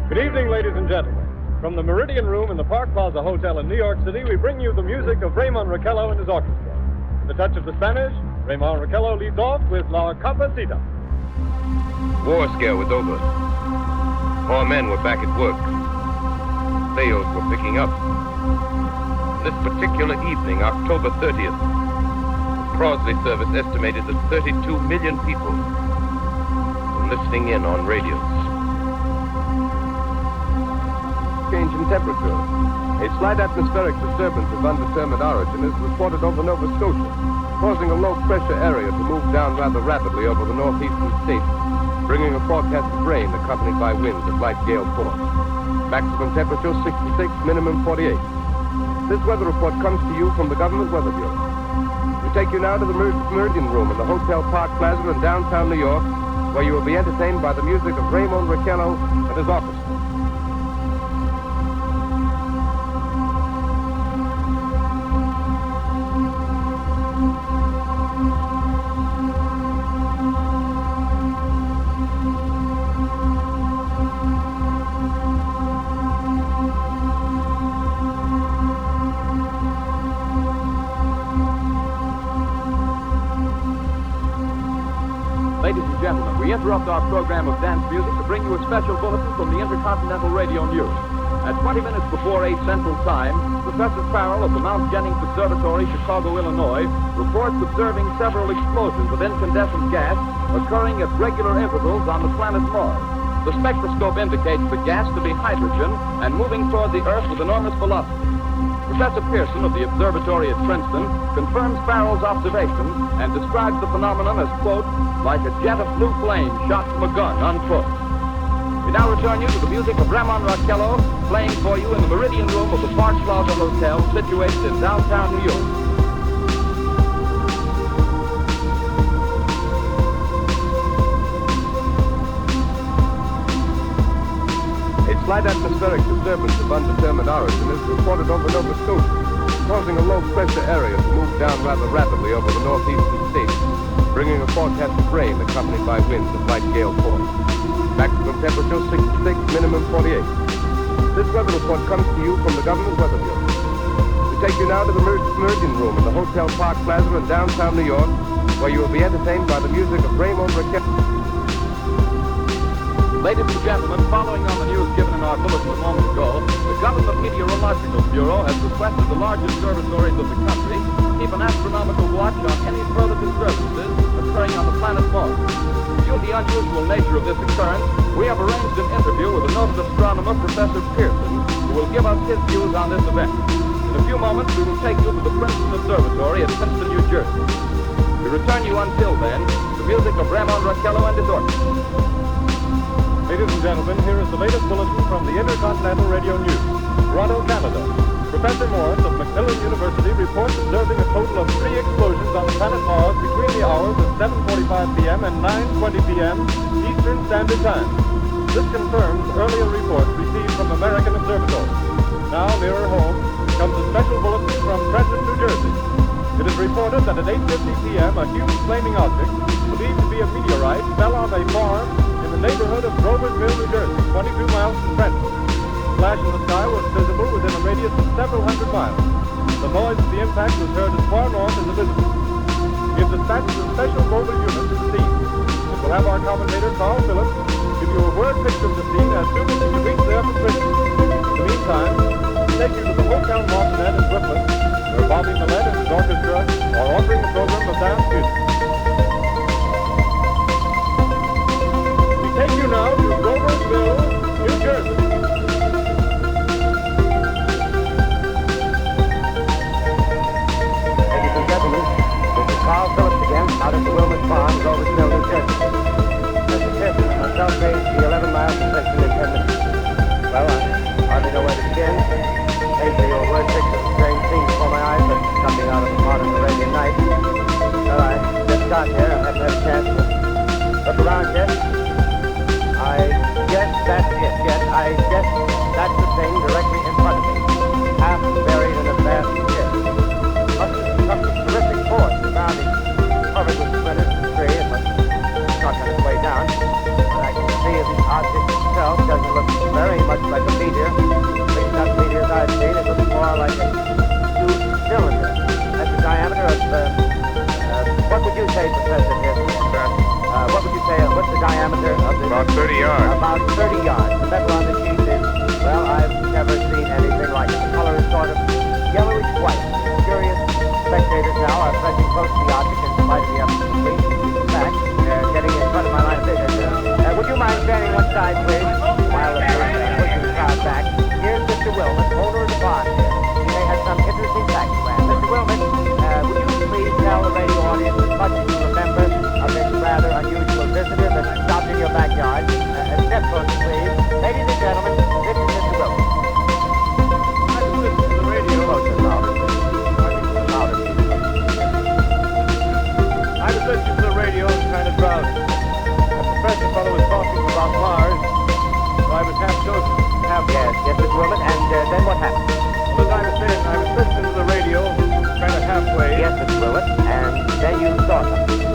Good evening, ladies and gentlemen. From the Meridian Room in the Park Plaza Hotel in New York City, we bring you the music of Raymond Raquello and his orchestra. The touch of the Spanish, Raymond Raquello leads off with La Capacita. War scare was over. More men were back at work. Sales were picking up. This particular evening, October 30th, the Crosley service estimated that 32 million people were listening in on radios. Change in temperature. A slight atmospheric disturbance of undetermined origin is reported over Nova Scotia, causing a low-pressure area to move down rather rapidly over the northeastern states, bringing a forecast of rain accompanied by winds of light gale force. Maximum temperature 66, minimum 48. This weather report comes to you from the Government Weather Bureau. We take you now to the Meridian Room in the Hotel Park Plaza in downtown New York, where you will be entertained by the music of Raymond Raquello and his orchestra. Ladies and gentlemen, we interrupt our program of dance music to bring you a special bulletin from the Intercontinental Radio News. At 20 minutes before 8 Central Time, Professor Farrell of the Mount Jennings Observatory, Chicago, Illinois, reports observing several explosions of incandescent gas occurring at regular intervals on the planet Mars. The spectroscope indicates the gas to be hydrogen and moving toward the Earth with enormous velocity. Professor Pearson of the observatory at Princeton confirms Farrell's observations and describes the phenomenon as, quote, like a jet of blue flame shot from a gun, unquote. We now return you to the music of Raymond Raquello, playing for you in the Meridian Room of the Park Plaza Hotel, situated in downtown New York. A slight atmospheric disturbance of undetermined origin is reported over Nova Scotia, causing a low-pressure area to move down rather rapidly over the northeastern states, bringing a forecast of rain accompanied by winds of light gale force. Maximum temperature 66, minimum 48. This weather report comes to you from the Government Weather Bureau. We take you now to the Meridian Room in the Hotel Park Plaza in downtown New York, where you will be entertained by the music of Raymond Raquello. Ladies and gentlemen, following on the news given in our bulletin a moment ago, the Government Meteorological Bureau has requested the large observatories of the country to keep an astronomical watch on any further disturbances occurring on the planet Mars. Due to the unusual nature of this occurrence, we have arranged an interview with a noted astronomer, Professor Pearson, who will give us his views on this event. In a few moments, we will take you to the Princeton Observatory at Princeton, New Jersey. We return you until then the music of Raymond Raquello and his orchestra. Ladies and gentlemen, here is the latest bulletin from the Intercontinental Radio News. Toronto, Canada. Professor Morris of Macmillan University reports observing a total of 3 explosions on the planet Mars between the hours of 7:45 p.m. and 9:20 p.m. Eastern Standard Time. This confirms earlier reports received from American observatories. Now, nearer home, comes a special bulletin from Trenton, New Jersey. It is reported that at 8:50 p.m. a huge flaming object, believed to be a meteorite, fell on a farm in the neighborhood of Grover's Mill, New Jersey, 22 miles from Trenton. The flash in the sky was visible within a radius of several hundred miles. The noise of the impact was heard as far north as Elizabeth. We have dispatched a special mobile unit to the scene. It will have our commentator, Carl Phillips, give you a word picture of the scene as soon as you reach there from Trenton. In the meantime, we take you to the Hotel Martinet in Brooklyn, where Bobby Millett and his orchestra are offering a program of dance music. Take you now to Grover's Mill, New Jersey. Ladies and gentlemen, this is Carl Phillips again, out at the Wilmot Farm, Grover's Mill, New Jersey. Mr. Pearson, myself raised to be 11 miles from Princeton in 10 minutes. Well, I hardly know where to begin. Painfully, your word picture of a strange scene before my eyes, but something out of the modern Arabian night. Well, I just got here. I haven't had a chance to look around yet. I guess that's it. Yes, I guess that's the thing directly in front of me, half buried in a vast pit. Must have some terrific force. The ground is covered with splinters and debris. It must have struck on its way down. And I can see the object itself doesn't look very about 30 yards. The metal on the sheet is, well, I've never seen anything like it. The color is sort of yellowish white. Curious spectators now are pressing close to the object in spite of the effort to complete. In fact, they're getting in front of my line of vision. Would you mind standing one side, please? While pushing the crowd back. Here's Mr. Wilmot, owner of the barn here. He may have some interesting facts to add. Mr. Wilmot, would you please tell the radio audience as much as you remember of this rather unusual visitor that stopped in your backyard? Step closer, please. Ladies and gentlemen, this is Mr. Wilmot. I was listening to the radio. Closer, louder. Louder. I was listening to the radio and kind of drowsy. The professor fellow was talking about Mars, so I was half dozing. Yes, Mr. Wilmot, and then what happened? Well, as I was saying, I was listening to the radio, kind of halfway. Yes, Mr. Wilmot, and then you saw something.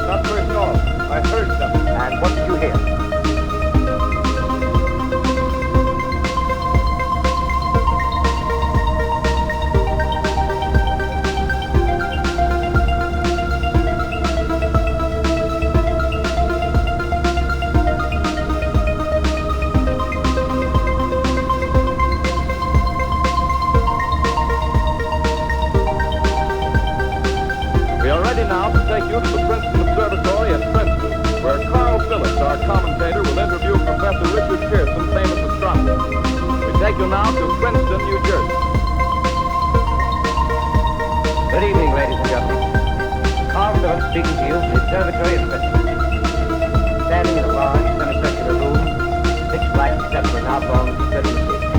Not first off. I heard something. And what did you hear? Now to take you to the Princeton Observatory at Princeton, where Carl Phillips, our commentator, will interview Professor Richard Pearson, famous astronomer. We take you now to Princeton, New Jersey. Good evening, ladies and gentlemen. Carl Phillips speaking to you from the observatory at Princeton. Standing in a large semicircular room, pitch black except for an oblong slit in the ceiling.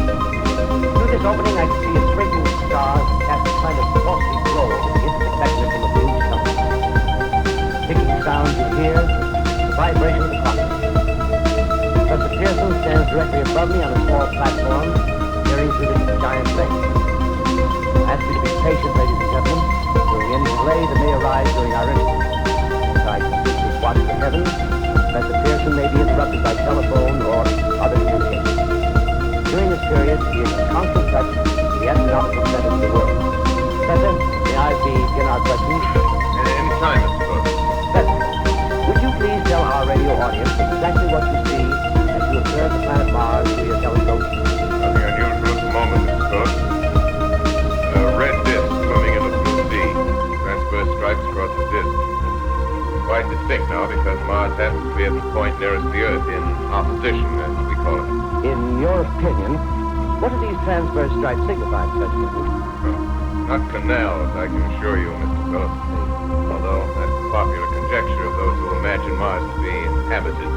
Through this opening, I could see a sprinkling of stars that cast a kind of frosty glow over the interspectacula from the blue sky. Ticking sounds you hear, the vibration of the clock. Professor Pearson stands directly above me on a small platform, peering through this giant thing. Ask me to be patient, ladies and gentlemen. During any delay that may arise during our interview. As I just watch the heavens, Professor Pearson may be interrupted by telephone or other communication. During this period, he is in constant touch with the astronomical centers of the world. Professor, may I begin our questions? In time, Mr. Phillips. Would you please tell our radio audience exactly what you see as you observe the planet Mars through your telescope? Nothing unusual at the moment, Mr. Phillips. A red disk swimming in the blue sea. Transverse stripes across the disk. Quite distinct now because Mars happens to be at the point nearest the Earth in opposition, as we call it. In your opinion, what do these transverse stripes signify, Professor Pearson? Not canals, I can assure you, Mr. Phillips. Although that's the popular conjecture of those who imagine Mars to be inhabited.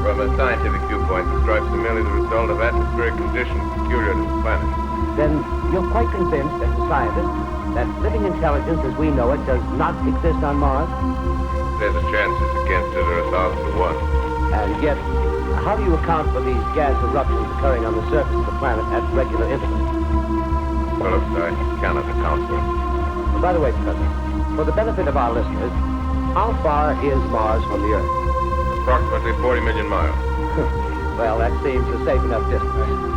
From a scientific viewpoint, the stripes are merely the result of atmospheric conditions peculiar to the planet. Then you're quite convinced, as a scientist, that living intelligence as we know it does not exist on Mars? There's a chances against it are 1,000 to 1. And yet, how do you account for these gas eruptions occurring on the surface of the planet at regular intervals? Phillips, I cannot account for it. By the way, Professor, for the benefit of our listeners, how far is Mars from the Earth? Approximately 40 million miles. Well, that seems a safe enough distance.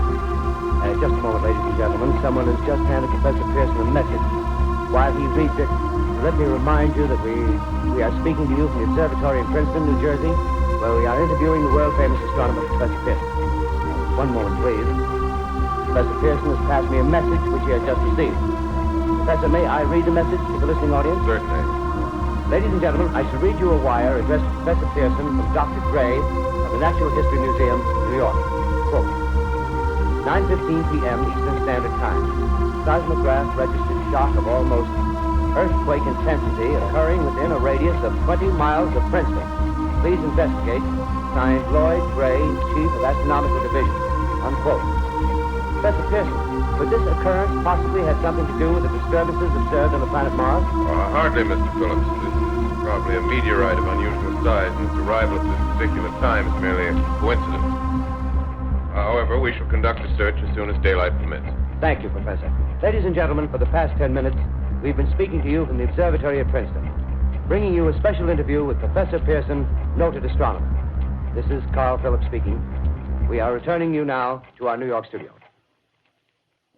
Just a moment, ladies and gentlemen. Someone has just handed Professor Pearson a message. While he reads it, let me remind you that we are speaking to you from the observatory in Princeton, New Jersey, where we are interviewing the world-famous astronomer, Professor Pearson. One moment, please. Professor Pearson has passed me a message which he has just received. Professor, may I read the message to the listening audience? Certainly. Ladies and gentlemen, I shall read you a wire addressed to Professor Pearson from Dr. Gray of the Natural History Museum, New York. Quote, 9:15 p.m. Eastern Standard Time. Seismograph registered shock of almost earthquake intensity occurring within a radius of 20 miles of Princeton. Please investigate. Signed, Lloyd Gray, Chief of Astronomical Division. Unquote. Professor Pearson, could this occurrence possibly have something to do with the disturbances observed on the planet Mars? Hardly, Mr. Phillips. This is probably a meteorite of unusual size, and its arrival at this particular time is merely a coincidence. However, we shall conduct a search as soon as daylight permits. Thank you, Professor. Ladies and gentlemen, for the past 10 minutes, we've been speaking to you from the observatory at Princeton, bringing you a special interview with Professor Pearson, noted astronomer. This is Carl Phillips speaking. We are returning you now to our New York studio.